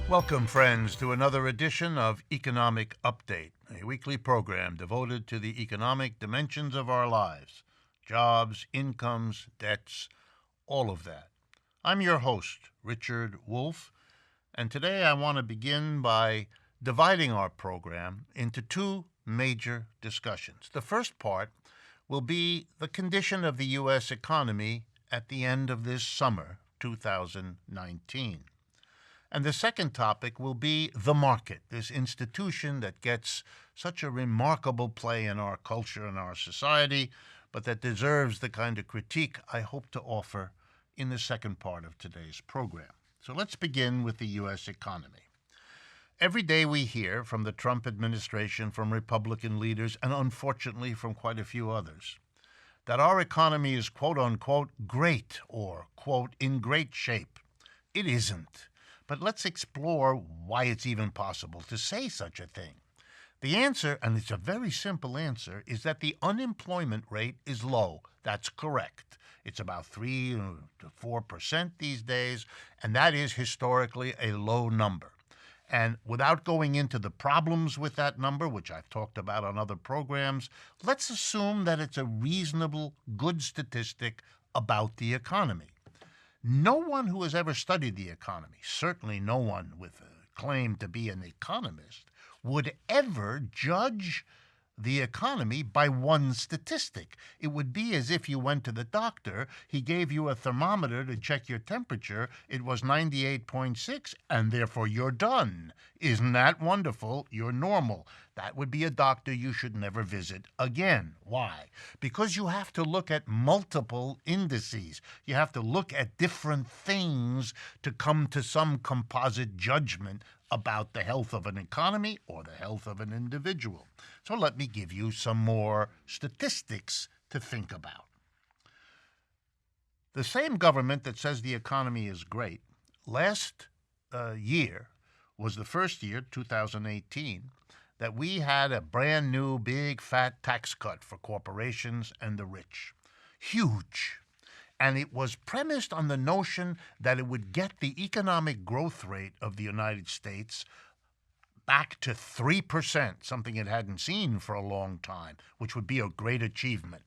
Welcome, friends, to another edition of Economic Update, a weekly program devoted to the economic dimensions of our lives: jobs, incomes, debts, all of that. I'm your host, Richard Wolff, and today I want to begin by dividing our program into two major discussions. The first part will be the condition of the U.S. economy at the end of this summer, 2019. And the second topic will be the market, this institution that gets such a remarkable play in our culture and our society, but that deserves the kind of critique I hope to offer in the second part of today's program. So let's begin with the U.S. economy. Every day we hear from the Trump administration, from Republican leaders, and unfortunately from quite a few others, that our economy is quote-unquote great or, quote, in great shape. It isn't. But let's explore why it's even possible to say such a thing. The answer, and it's a very simple answer, is that the unemployment rate is low. That's correct. It's about 3 to 4% these days, and that is historically a low number. And without going into the problems with that number, which I've talked about on other programs, let's assume that it's a reasonable, good statistic about the economy. No one who has ever studied the economy, certainly no one with a claim to be an economist, would ever judge the economy by one statistic. It would be as if you went to the doctor, he gave you a thermometer to check your temperature, it was 98.6, and therefore you're done. Isn't that wonderful? You're normal. That would be a doctor you should never visit again. Why? Because you have to look at multiple indices. You have to look at different things to come to some composite judgment about the health of an economy or the health of an individual. So let me give you some more statistics to think about. The same government that says the economy is great, last year was the first year, 2018, that we had a brand new big fat tax cut for corporations and the rich. Huge. And it was premised on the notion that it would get the economic growth rate of the United States back to 3%, something it hadn't seen for a long time, which would be a great achievement.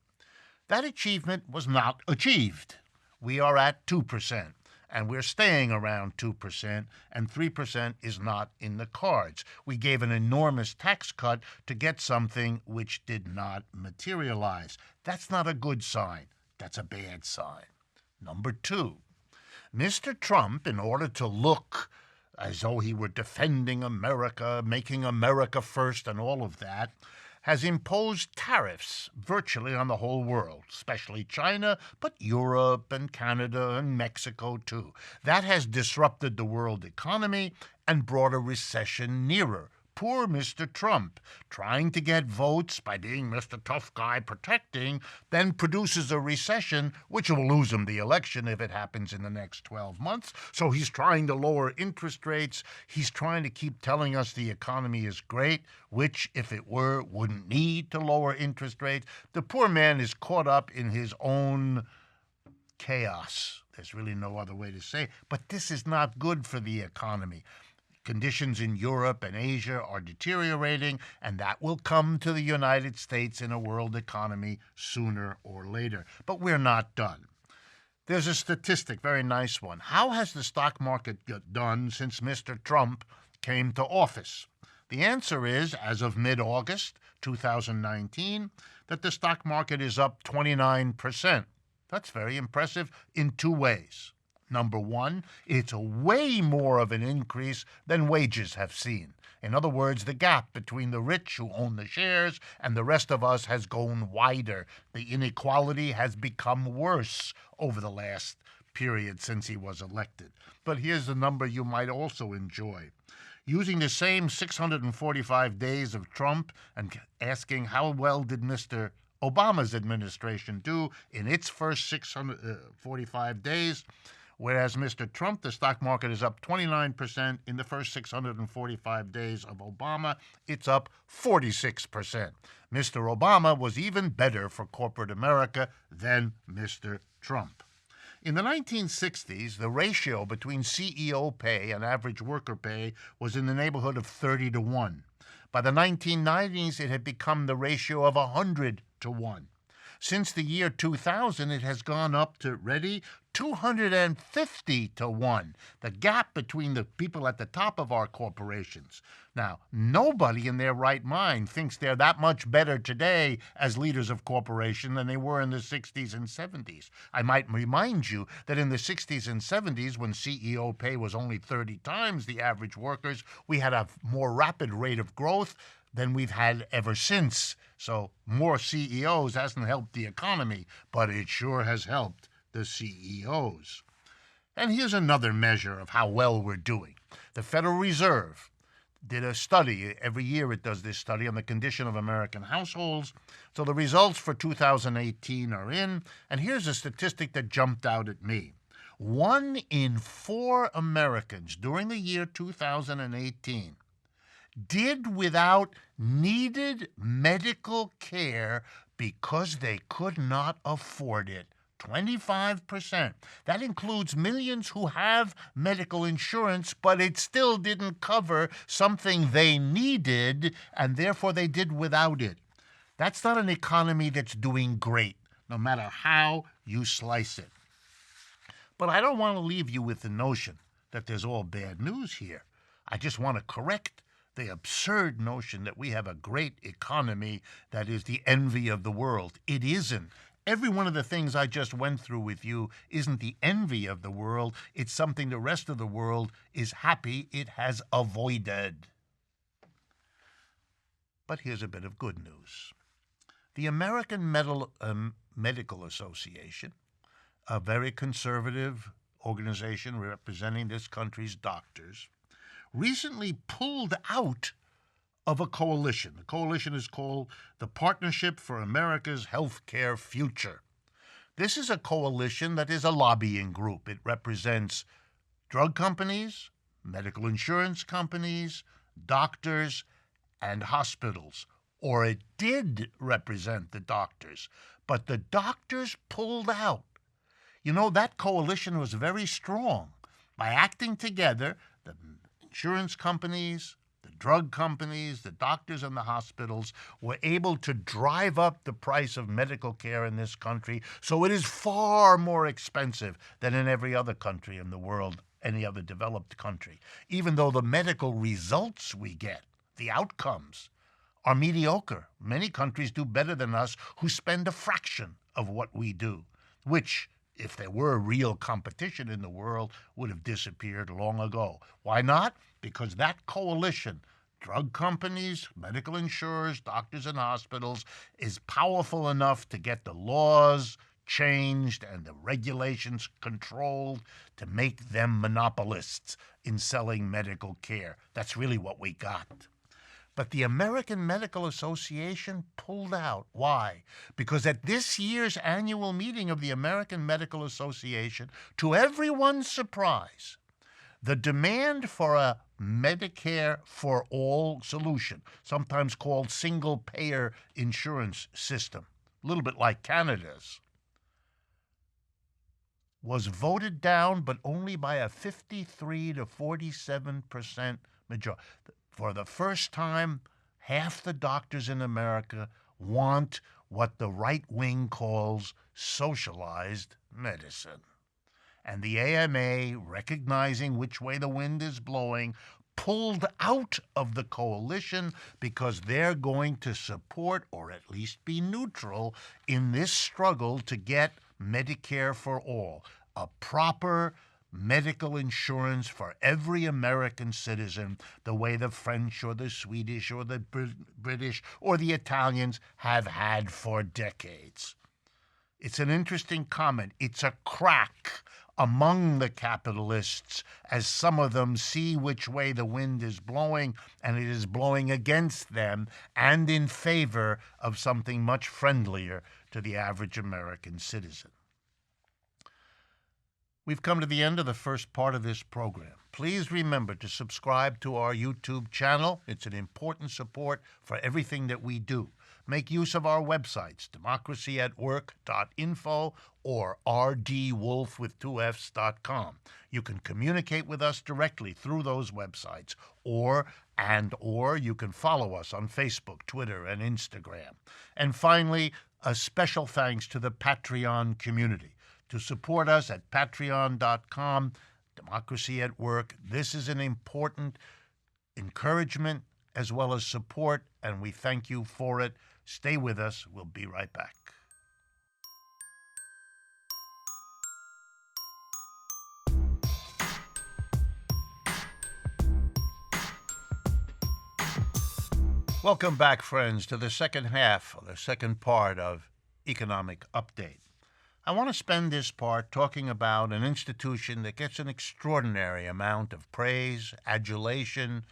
That achievement was not achieved. We are at 2%, and we're staying around 2%, and 3% is not in the cards. We gave an enormous tax cut to get something which did not materialize. That's not a good sign. That's a bad sign. Number two, Mr. Trump, in order to look as though he were defending America, making America first and all of that, has imposed tariffs virtually on the whole world, especially China, but Europe and Canada and Mexico too. That has disrupted the world economy and brought a recession nearer. Poor Mr. Trump, trying to get votes by being Mr. Tough Guy protecting, then produces a recession which will lose him the election if it happens in the next 12 months. So he's trying to lower interest rates. He's trying to keep telling us the economy is great, which, if it were, wouldn't need to lower interest rates. The poor man is caught up in his own chaos. There's really no other way to say it. But this is not good for the economy. Conditions in Europe and Asia are deteriorating, and that will come to the United States in a world economy sooner or later. But we're not done. There's a statistic, very nice one. How has the stock market done since Mr. Trump came to office? The answer is, as of mid-August 2019, that the stock market is up 29%. That's very impressive in two ways. Number one, it's a way more of an increase than wages have seen. In other words, the gap between the rich who own the shares and the rest of us has gone wider. The inequality has become worse over the last period since he was elected. But here's a number you might also enjoy. Using the same 645 days of Trump and asking how well did Mr. Obama's administration do in its first 645 days, whereas Mr. Trump, the stock market is up 29%. In the first 645 days of Obama, it's up 46%. Mr. Obama was even better for corporate America than Mr. Trump. In the 1960s, the ratio between CEO pay and average worker pay was in the neighborhood of 30 to 1. By the 1990s, it had become the ratio of 100 to 1. Since the year 2000, it has gone up to, ready, 250 to 1, the gap between the people at the top of our corporations. Now, nobody in their right mind thinks they're that much better today as leaders of corporation than they were in the 60s and 70s. I might remind you that in the 60s and 70s, when CEO pay was only 30 times the average workers, we had a more rapid rate of growth than we've had ever since. So more CEOs hasn't helped the economy, but it sure has helped the CEOs. And here's another measure of how well we're doing. The Federal Reserve did a study. Every year it does this study on the condition of American households. So the results for 2018 are in, and here's a statistic that jumped out at me. 1 in 4 Americans during the year 2018 did without needed medical care because they could not afford it. 25%. That includes millions who have medical insurance, but it still didn't cover something they needed, and therefore they did without it. That's not an economy that's doing great, no matter how you slice it. But I don't want to leave you with the notion that there's all bad news here. I just want to correct the absurd notion that we have a great economy that is the envy of the world. It isn't. Every one of the things I just went through with you isn't the envy of the world. It's something the rest of the world is happy it has avoided. But here's a bit of good news. The American Medical Association, a very conservative organization representing this country's doctors, recently pulled out of a coalition. The coalition is called the Partnership for America's Healthcare Future. This is a coalition that is a lobbying group. It represents drug companies, medical insurance companies, doctors, and hospitals. Or it did represent the doctors, but the doctors pulled out. You know, that coalition was very strong. By acting together, the insurance companies, the drug companies, the doctors, and the hospitals were able to drive up the price of medical care in this country, so it is far more expensive than in every other country in the world, any other developed country, even though the medical results we get, the outcomes, are mediocre. Many countries do better than us who spend a fraction of what we do, which, if there were real competition in the world, would have disappeared long ago. Why not? Because that coalition, drug companies, medical insurers, doctors, and hospitals, is powerful enough to get the laws changed and the regulations controlled to make them monopolists in selling medical care. That's really what we got. But the American Medical Association pulled out. Why? Because at this year's annual meeting of the American Medical Association, to everyone's surprise, the demand for a Medicare for all solution, sometimes called single-payer insurance system, a little bit like Canada's, was voted down, but only by a 53 to 47% majority. For the first time, half the doctors in America want what the right wing calls socialized medicine. And the AMA, recognizing which way the wind is blowing, pulled out of the coalition because they're going to support, or at least be neutral, in this struggle to get Medicare for all, a proper medical insurance for every American citizen, the way the French or the Swedish or the British or the Italians have had for decades. It's an interesting comment. It's a crack among the capitalists as some of them see which way the wind is blowing, and it is blowing against them and in favor of something much friendlier to the average American citizen. We've come to the end of the first part of this program. Please remember to subscribe to our YouTube channel. It's an important support for everything that we do. make use of our websites, democracyatwork.info or rdwolff with 2fs.com. You can communicate with us directly through those websites, or you can follow us on Facebook, Twitter, and Instagram. And finally, a special thanks to the Patreon community. To support us at patreon.com, Democracy at Work. This is an important encouragement as well as support, and we thank you for it. Stay with us. We'll be right back. Welcome back, friends, to the second half, or the second part of Economic Update. I want to spend this part talking about an institution that gets an extraordinary amount of praise, adulation,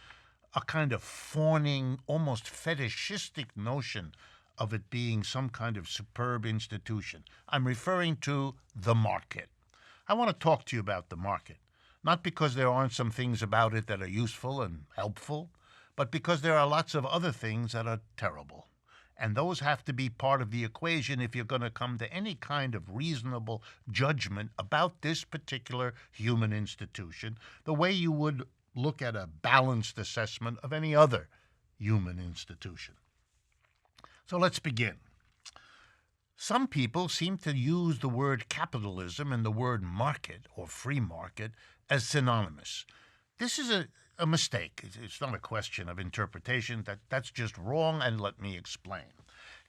a kind of fawning, almost fetishistic notion of it being some kind of superb institution. I'm referring to the market. I want to talk to you about the market, not because there aren't some things about it that are useful and helpful, but because there are lots of other things that are terrible. And those have to be part of the equation if you're going to come to any kind of reasonable judgment about this particular human institution, the way you would look at a balanced assessment of any other human institution. So let's begin. Some people seem to use the word capitalism and the word market or free market as synonymous. This is a mistake. It's not a question of interpretation. That's just wrong, and let me explain.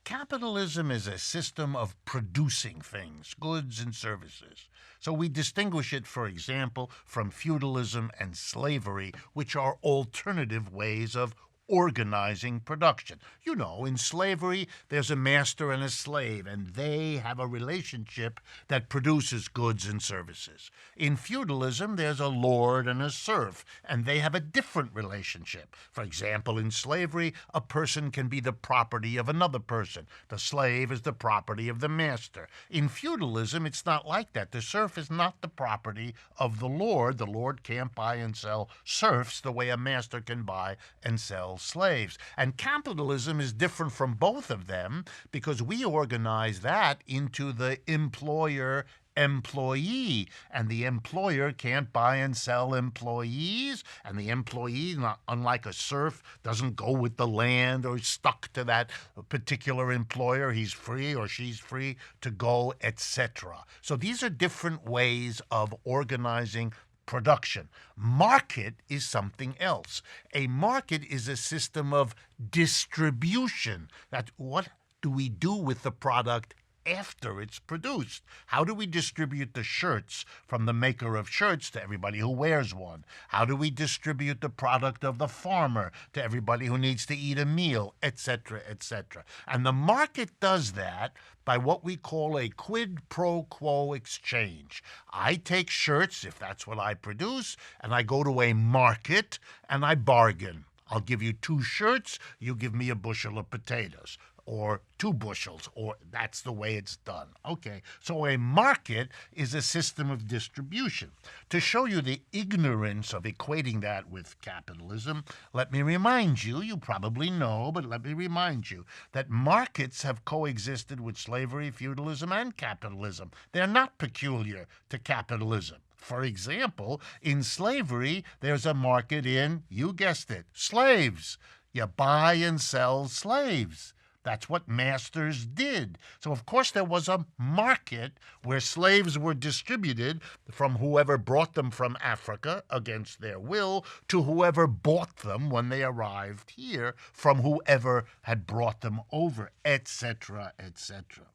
Capitalism is a system of producing things, goods and services. So we distinguish it, for example, from feudalism and slavery, which are alternative ways of organizing production. You know, in slavery, there's a master and a slave, and they have a relationship that produces goods and services. In feudalism, there's a lord and a serf, and they have a different relationship. For example, in slavery, a person can be the property of another person. The slave is the property of the master. In feudalism, it's not like that. The serf is not the property of the lord. The lord can't buy and sell serfs the way a master can buy and sell slaves. And capitalism is different from both of them because we organize that into the employer-employee, and the employer can't buy and sell employees, and the employee, unlike a serf, doesn't go with the land or is stuck to that particular employer. He's free or she's free to go, etc. So these are different ways of organizing production. Market is something else. A market is a system of distribution. What do we do with the product after it's produced? How do we distribute the shirts from the maker of shirts to everybody who wears one? How do we distribute the product of the farmer to everybody who needs to eat a meal, etc., etc.? And the market does that by what we call a quid pro quo exchange. I take shirts, if that's what I produce, and I go to a market and I bargain. I'll give you 2 shirts, you give me a bushel of potatoes, or 2 bushels, or that's the way it's done. Okay, so a market is a system of distribution. To show you the ignorance of equating that with capitalism, let me remind you, you probably know, but let me remind you, that markets have coexisted with slavery, feudalism, and capitalism. They're not peculiar to capitalism. For example, in slavery, there's a market in, you guessed it, slaves. You buy and sell slaves. That's what masters did. So, of course, there was a market where slaves were distributed from whoever brought them from Africa against their will to whoever bought them when they arrived here from whoever had brought them over, etc., etc.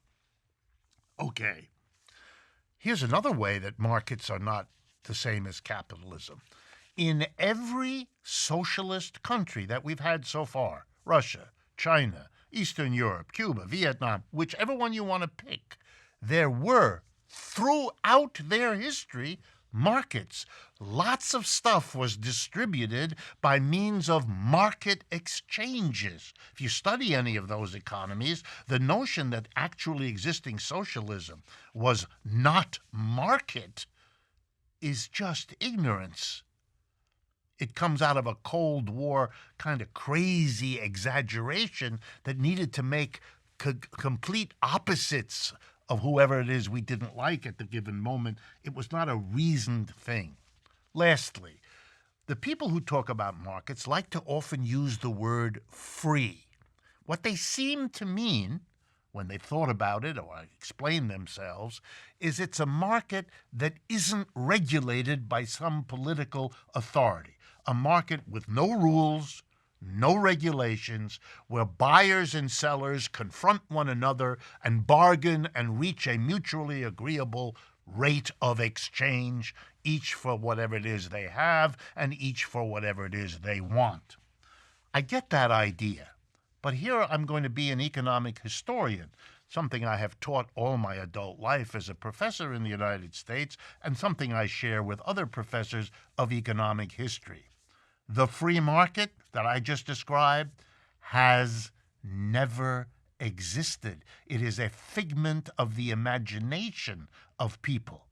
Okay. Here's another way that markets are not the same as capitalism. In every socialist country that we've had so far, Russia, China, Eastern Europe, Cuba, Vietnam, whichever one you want to pick, there were, throughout their history, markets. Lots of stuff was distributed by means of market exchanges. If you study any of those economies, the notion that actually existing socialism was not market is just ignorance. It comes out of a Cold War kind of crazy exaggeration that needed to make complete opposites of whoever it is we didn't like at the given moment. It was not a reasoned thing. Lastly, the people who talk about markets like to often use the word free. What they seem to mean, when they've thought about it or explained themselves, is it's a market that isn't regulated by some political authority. A market with no rules, no regulations, where buyers and sellers confront one another and bargain and reach a mutually agreeable rate of exchange, each for whatever it is they have and each for whatever it is they want. I get that idea, but here I'm going to be an economic historian, something I have taught all my adult life as a professor in the United States and something I share with other professors of economic history. The free market that I just described has never existed. It is a figment of the imagination of people.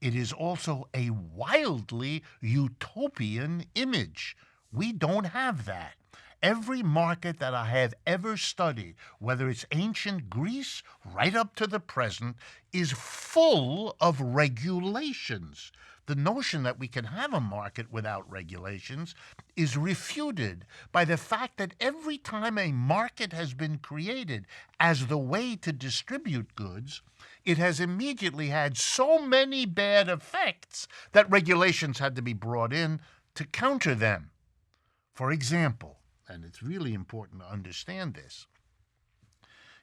It is also a wildly utopian image. We don't have that. Every market that I have ever studied, whether it's ancient Greece right up to the present, is full of regulations. The notion that we can have a market without regulations is refuted by the fact that every time a market has been created as the way to distribute goods, it has immediately had so many bad effects that regulations had to be brought in to counter them. For example, and it's really important to understand this,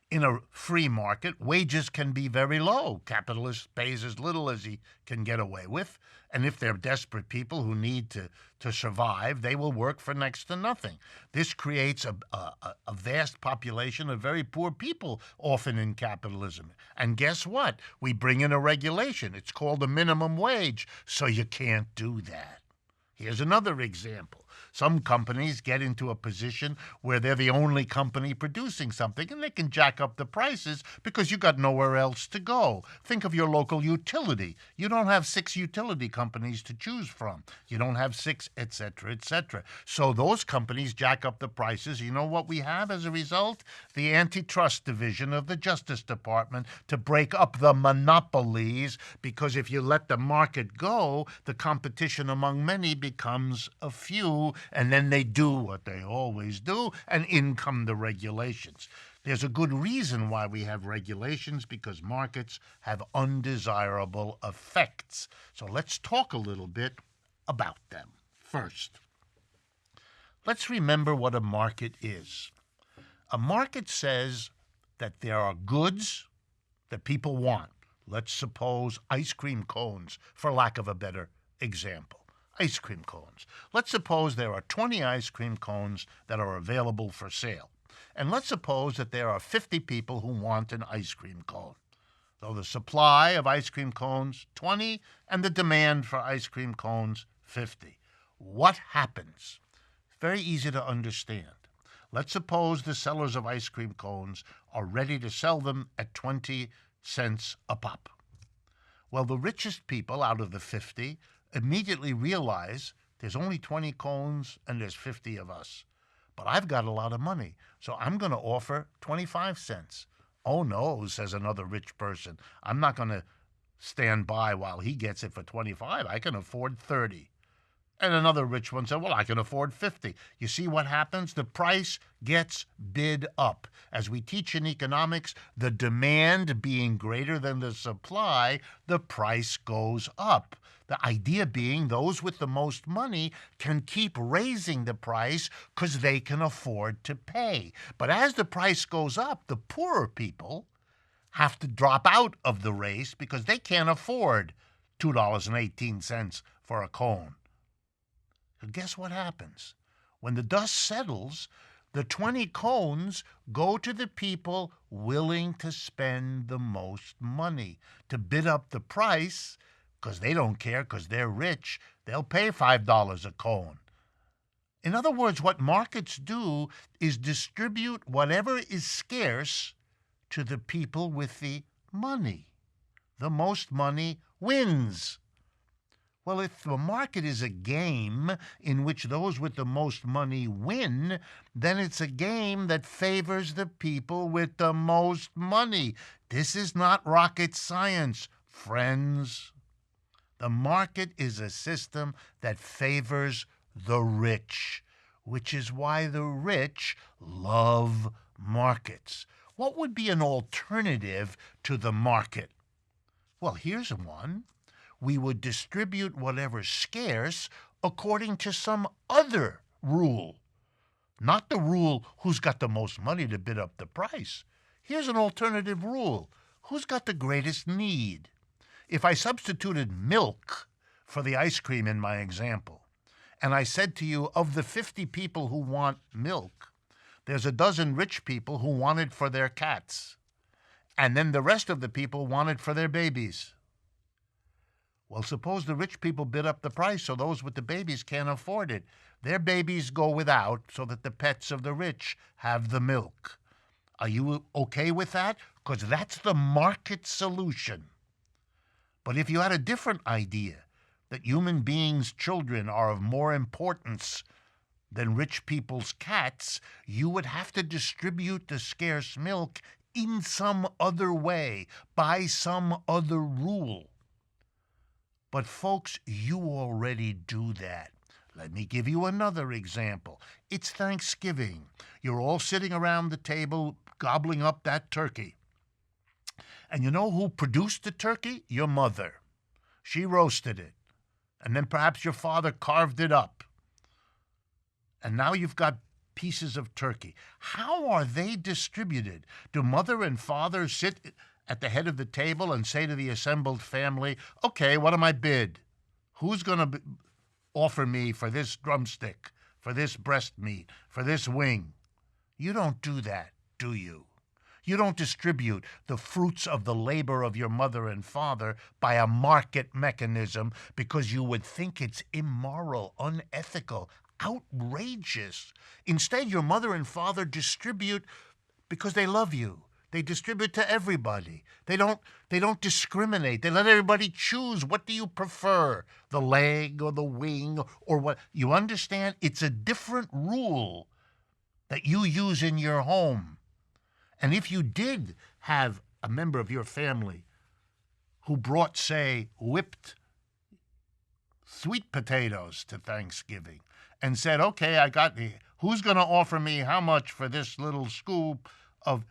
in a free market, wages can be very low. Capitalist pays as little as he can get away with, and if they're desperate people who need to survive, they will work for next to nothing. This creates a vast population of very poor people, often in capitalism. And guess what? We bring in a regulation. It's called a minimum wage, so you can't do that. Here's another example. Some companies get into a position where they're the only company producing something, and they can jack up the prices because you got nowhere else to go. Think of your local utility. You don't have 6 utility companies to choose from. You don't have 6, etc., etc. So those companies jack up the prices. You know what we have as a result? The antitrust division of the Justice Department to break up the monopolies, because if you let the market go, the competition among many becomes a few, and then they do what they always do, and in come the regulations. There's a good reason why we have regulations, because markets have undesirable effects. So let's talk a little bit about them. First, let's remember what a market is. A market says that there are goods that people want. Let's suppose ice cream cones, for lack of a better example. Ice cream cones. Let's suppose there are 20 ice cream cones that are available for sale. And let's suppose that there are 50 people who want an ice cream cone. So the supply of ice cream cones, 20, and the demand for ice cream cones, 50. What happens? Very easy to understand. Let's suppose the sellers of ice cream cones are ready to sell them at 20 cents a pop. Well, the richest people out of the 50 immediately realize there's only 20 cones and there's 50 of us. But I've got a lot of money, so I'm going to offer 25 cents. Oh no, says another rich person. I'm not going to stand by while he gets it for 25. I can afford 30. And another rich one said, well, I can afford 50. You see what happens? The price gets bid up. As we teach in economics, the demand being greater than the supply, the price goes up. The idea being those with the most money can keep raising the price because they can afford to pay. But as the price goes up, the poorer people have to drop out of the race because they can't afford $2.18 for a cone. So guess what happens? When the dust settles, the 20 cones go to the people willing to spend the most money to bid up the price, because they don't care, because they're rich. They'll pay $5 a cone. In other words, what markets do is distribute whatever is scarce to the people with the money. The most money wins. Well, if the market is a game in which those with the most money win, then it's a game that favors the people with the most money. This is not rocket science, friends. The market is a system that favors the rich, which is why the rich love markets. What would be an alternative to the market? Well, here's one. We would distribute whatever's scarce according to some other rule. Not the rule who's got the most money to bid up the price. Here's an alternative rule. Who's got the greatest need? If I substituted milk for the ice cream in my example, and I said to you, of the 50 people who want milk, there's a dozen rich people who want it for their cats, and then the rest of the people want it for their babies. Well, suppose the rich people bid up the price so those with the babies can't afford it. Their babies go without so that the pets of the rich have the milk. Are you okay with that? Because that's the market solution. But if you had a different idea, that human beings' children are of more importance than rich people's cats, you would have to distribute the scarce milk in some other way, by some other rule. But folks, you already do that. Let me give you another example. It's Thanksgiving. You're all sitting around the table gobbling up that turkey. And you know who produced the turkey? Your mother. She roasted it. And then perhaps your father carved it up. And now you've got pieces of turkey. How are they distributed? Do mother and father sit at the head of the table and say to the assembled family, okay, what am I bid? Who's going to offer me for this drumstick, for this breast meat, for this wing? You don't do that, do you? You don't distribute the fruits of the labor of your mother and father by a market mechanism because you would think it's immoral, unethical, outrageous. Instead, your mother and father distribute because they love you. They distribute to everybody. They don't discriminate. They let everybody choose. What do you prefer? The leg or the wing or what? You understand? It's a different rule that you use in your home. And if you did have a member of your family who brought, say, whipped sweet potatoes to Thanksgiving and said, okay, I got the, who's going to offer me how much for this little scoop of,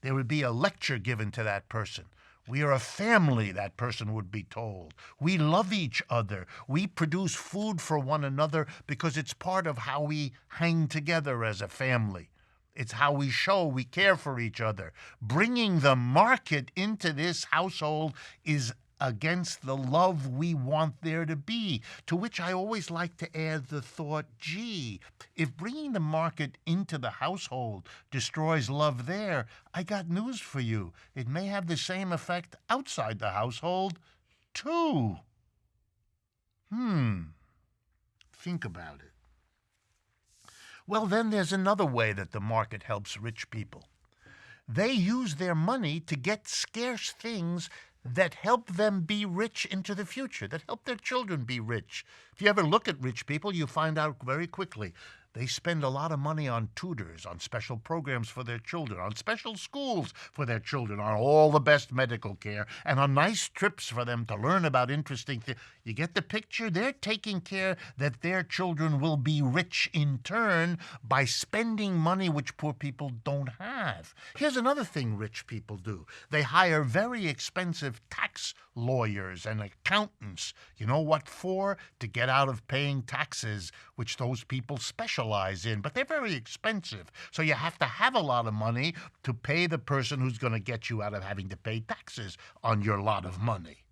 there would be a lecture given to that person. We are a family, that person would be told. We love each other. We produce food for one another because it's part of how we hang together as a family. It's how we show we care for each other. Bringing the market into this household is against the love we want there to be, to which I always like to add the thought, gee, if bringing the market into the household destroys love there, I got news for you. It may have the same effect outside the household, too. Think about it. Well, then there's another way that the market helps rich people. They use their money to get scarce things that help them be rich into the future, that help their children be rich. If you ever look at rich people, you find out very quickly they spend a lot of money on tutors, on special programs for their children, on special schools for their children, on all the best medical care, and on nice trips for them to learn about interesting things. You get the picture? They're taking care that their children will be rich in turn by spending money which poor people don't have. Here's another thing rich people do. They hire very expensive tax lawyers and accountants. You know what for? To get out of paying taxes, which those people specialize in. But they're very expensive. So you have to have a lot of money to pay the person who's going to get you out of having to pay taxes on your lot of money.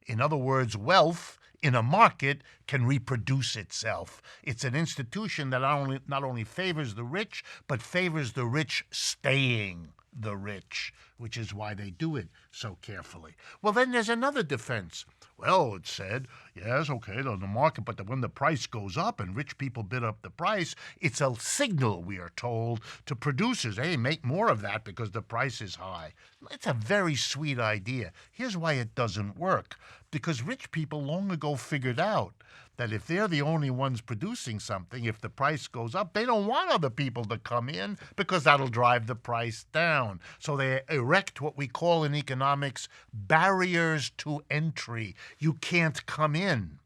In other words, wealth in a market can reproduce itself. It's an institution that not only favors the rich, but favors the rich staying the rich, which is why they do it so carefully. Well, then there's another defense. Well, it said, yes, okay, the market, but when the price goes up and rich people bid up the price, it's a signal, we are told, to producers, hey, make more of that because the price is high. It's a very sweet idea. Here's why it doesn't work. because rich people long ago figured out that if they're the only ones producing something, if the price goes up, they don't want other people to come in because that'll drive the price down. So they erect what we call in economics barriers to entry. You can't come in.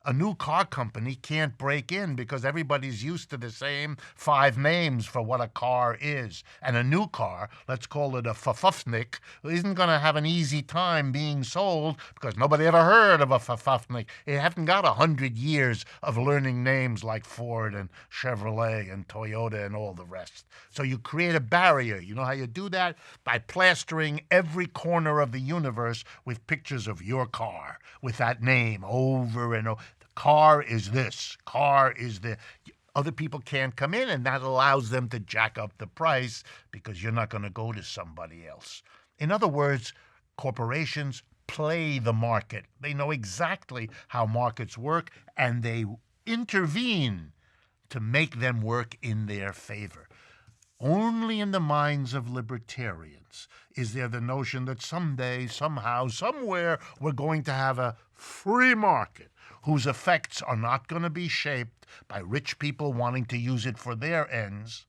A new car company can't break in because everybody's used to the same 5 names for what a car is. And a new car, let's call it a Fafufnik, isn't going to have an easy time being sold because nobody ever heard of a Fafufnik. It hasn't got 100 years of learning names like Ford and Chevrolet and Toyota and all the rest. So you create a barrier. You know how you do that? By plastering every corner of the universe with pictures of your car with that name over and over. Car is this, car is the. Other people can't come in, and that allows them to jack up the price because you're not going to go to somebody else. In other words, corporations play the market. They know exactly how markets work, and they intervene to make them work in their favor. Only in the minds of libertarians is there the notion that someday, somehow, somewhere, we're going to have a free market whose effects are not going to be shaped by rich people wanting to use it for their ends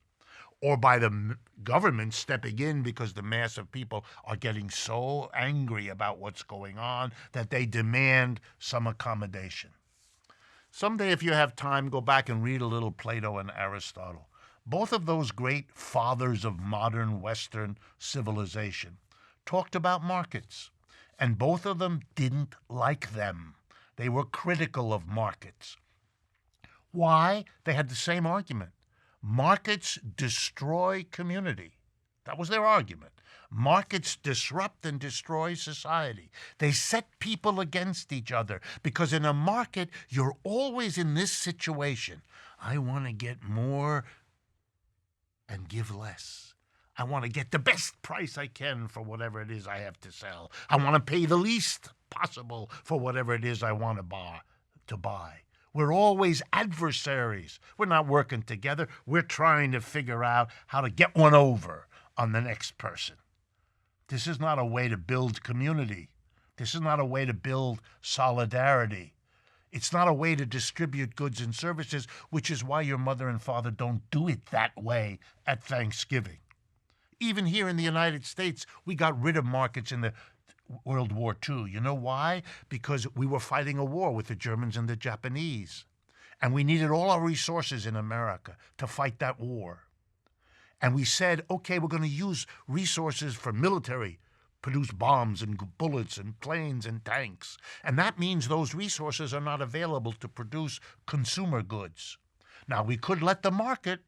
or by the government stepping in because the mass of people are getting so angry about what's going on that they demand some accommodation. Someday, if you have time, go back and read a little Plato and Aristotle. Both of those great fathers of modern Western civilization talked about markets, and both of them didn't like them. They were critical of markets. Why? They had the same argument. Markets destroy community. That was their argument. Markets disrupt and destroy society. They set people against each other because in a market, you're always in this situation. I want to get more and give less. I want to get the best price I can for whatever it is I have to sell. I want to pay the least possible for whatever it is I want to buy. We're always adversaries. We're not working together. We're trying to figure out how to get one over on the next person. This is not a way to build community. This is not a way to build solidarity. It's not a way to distribute goods and services, which is why your mother and father don't do it that way at Thanksgiving. Even here in the United States, we got rid of markets in the World War II. You know why? Because we were fighting a war with the Germans and the Japanese. And we needed all our resources in America to fight that war. And we said, okay, we're going to use resources for military, produce bombs and bullets and planes and tanks. And that means those resources are not available to produce consumer goods. Now, we could let the market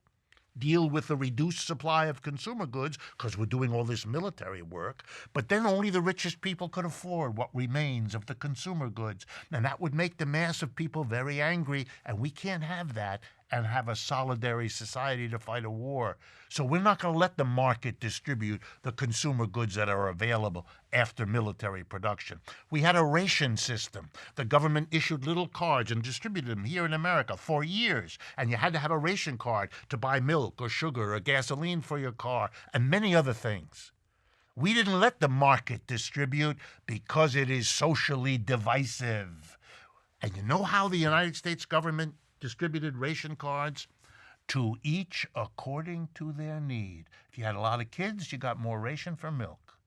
deal with the reduced supply of consumer goods because we're doing all this military work, but then only the richest people could afford what remains of the consumer goods. And that would make the mass of people very angry, and we can't have that and have a solidary society to fight a war. So we're not going to let the market distribute the consumer goods that are available after military production. We had a ration system. The government issued little cards and distributed them here in America for years. And you had to have a ration card to buy milk or sugar or gasoline for your car and many other things. We didn't let the market distribute because it is socially divisive. And you know how the United States government distributed ration cards? To each according to their need. If you had a lot of kids, you got more ration for milk.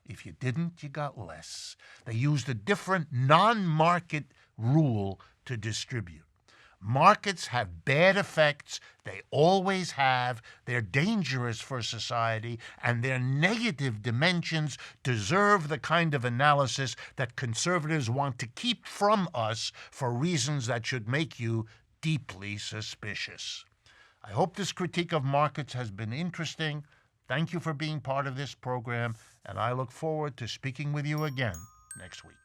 If you didn't, you got less. They used a different non-market rule to distribute. Markets have bad effects. They always have. They're dangerous for society, and their negative dimensions deserve the kind of analysis that conservatives want to keep from us for reasons that should make you deeply suspicious. I hope this critique of markets has been interesting. Thank you for being part of this program, and I look forward to speaking with you again next week.